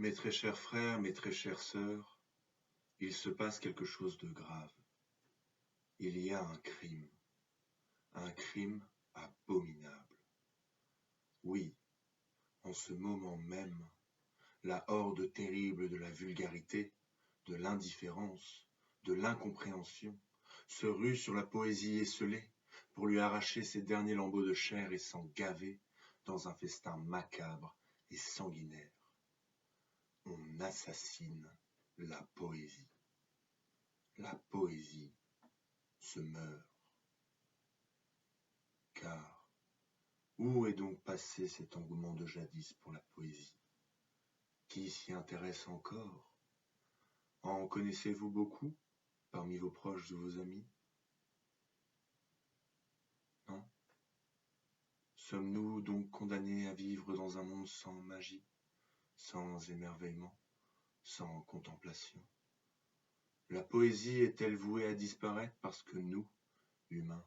Mes très chers frères, mes très chères sœurs, il se passe quelque chose de grave. Il y a un crime abominable. Oui, en ce moment même, la horde terrible de la vulgarité, de l'indifférence, de l'incompréhension, se rue sur la poésie esselée pour lui arracher ses derniers lambeaux de chair et s'en gaver dans un festin macabre et sanguinaire. On assassine la poésie. La poésie se meurt. Car où est donc passé cet engouement de jadis pour la poésie? Qui s'y intéresse encore? En connaissez-vous beaucoup parmi vos proches ou vos amis? Non? Sommes-nous donc condamnés à vivre dans un monde sans magie, sans émerveillement, sans contemplation? La poésie est-elle vouée à disparaître parce que nous, humains,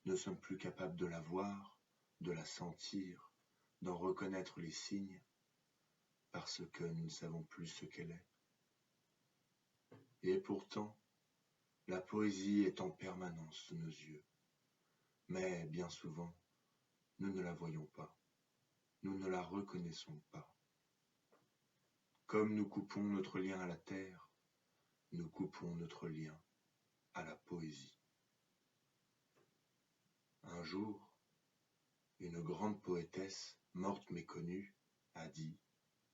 ne sommes plus capables de la voir, de la sentir, d'en reconnaître les signes, parce que nous ne savons plus ce qu'elle est? Et pourtant, la poésie est en permanence sous nos yeux, mais bien souvent, nous ne la voyons pas, nous ne la reconnaissons pas. Comme nous coupons notre lien à la terre, nous coupons notre lien à la poésie. Un jour, une grande poétesse, morte méconnue, a dit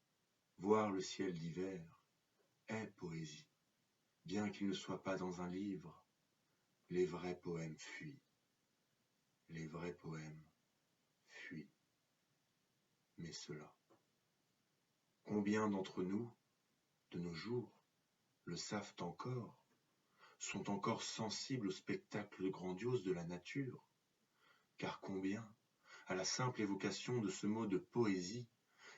« Voir le ciel d'hiver est poésie. Bien qu'il ne soit pas dans un livre, les vrais poèmes fuient. Les vrais poèmes fuient. » Mais cela, combien d'entre nous, de nos jours, le savent encore, sont encore sensibles au spectacle grandiose de la nature? Car combien, à la simple évocation de ce mot de poésie,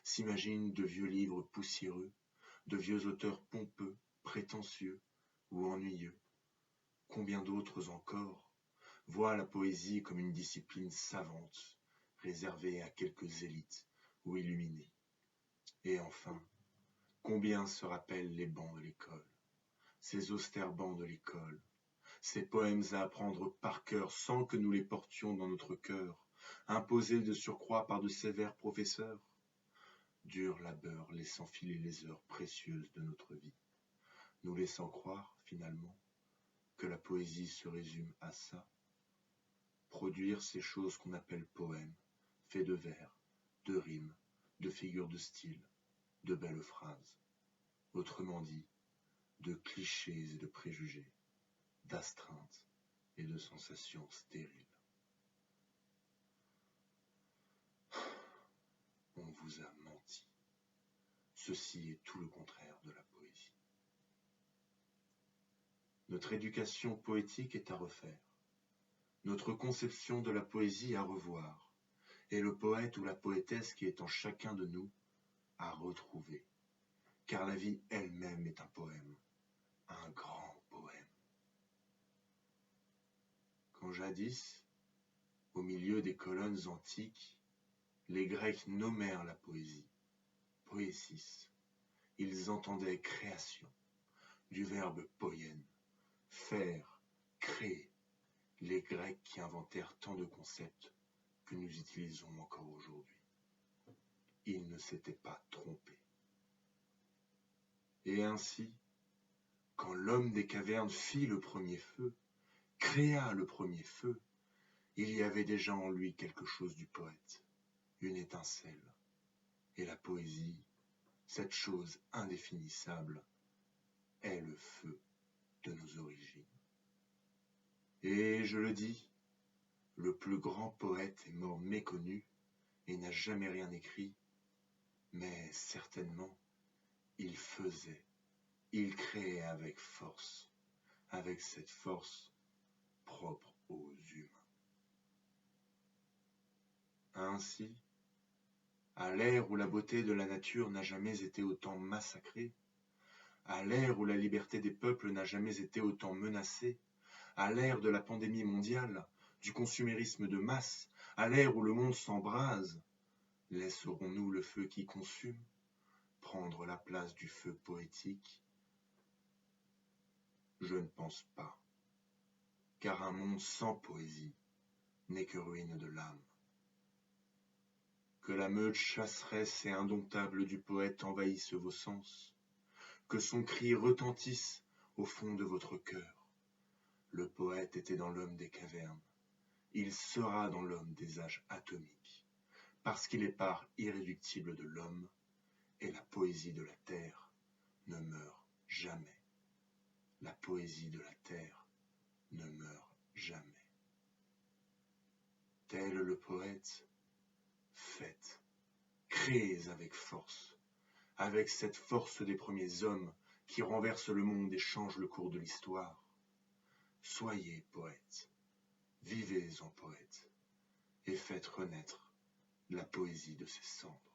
s'imaginent de vieux livres poussiéreux, de vieux auteurs pompeux, prétentieux ou ennuyeux? Combien d'autres encore voient la poésie comme une discipline savante, réservée à quelques élites ou illuminés? Et enfin, combien se rappellent les bancs de l'école, ces austères bancs de l'école, ces poèmes à apprendre par cœur sans que nous les portions dans notre cœur, imposés de surcroît par de sévères professeurs? Dur labeur laissant filer les heures précieuses de notre vie, nous laissant croire, finalement, que la poésie se résume à ça: produire ces choses qu'on appelle poèmes, faits de vers, de rimes, de figures de style, de belles phrases. Autrement dit, de clichés et de préjugés, d'astreintes et de sensations stériles. On vous a menti. Ceci est tout le contraire de la poésie. Notre éducation poétique est à refaire, notre conception de la poésie à revoir, et le poète ou la poétesse qui est en chacun de nous à retrouver, car la vie elle-même est un poème, un grand poème. Quand jadis, au milieu des colonnes antiques, les Grecs nommèrent la poésie poésis, ils entendaient création, du verbe poien, faire, créer, les Grecs qui inventèrent tant de concepts que nous utilisons encore aujourd'hui. Ils ne s'étaient pas trompés. Et ainsi, quand l'homme des cavernes fit le premier feu, créa le premier feu, il y avait déjà en lui quelque chose du poète, une étincelle. Et la poésie, cette chose indéfinissable, est le feu de nos origines. Et je le dis, le plus grand poète est mort méconnu et n'a jamais rien écrit, mais certainement, il faisait, il créait avec force, avec cette force propre aux humains. Ainsi, à l'ère où la beauté de la nature n'a jamais été autant massacrée, à l'ère où la liberté des peuples n'a jamais été autant menacée, à l'ère de la pandémie mondiale, du consumérisme de masse, à l'ère où le monde s'embrase, laisserons-nous le feu qui consume prendre la place du feu poétique? Je ne pense pas, car un monde sans poésie n'est que ruine de l'âme. Que la meute chasseresse et indomptable du poète envahisse vos sens, que son cri retentisse au fond de votre cœur. Le poète était dans l'homme des cavernes, il sera dans l'homme des âges atomiques, parce qu'il est part irréductible de l'homme, et la poésie de la terre ne meurt jamais. La poésie de la terre ne meurt jamais. Tel le poète, faites, créez avec force, avec cette force des premiers hommes qui renversent le monde et changent le cours de l'histoire. Soyez poète, vivez en poète, et faites renaître la poésie de ses cendres.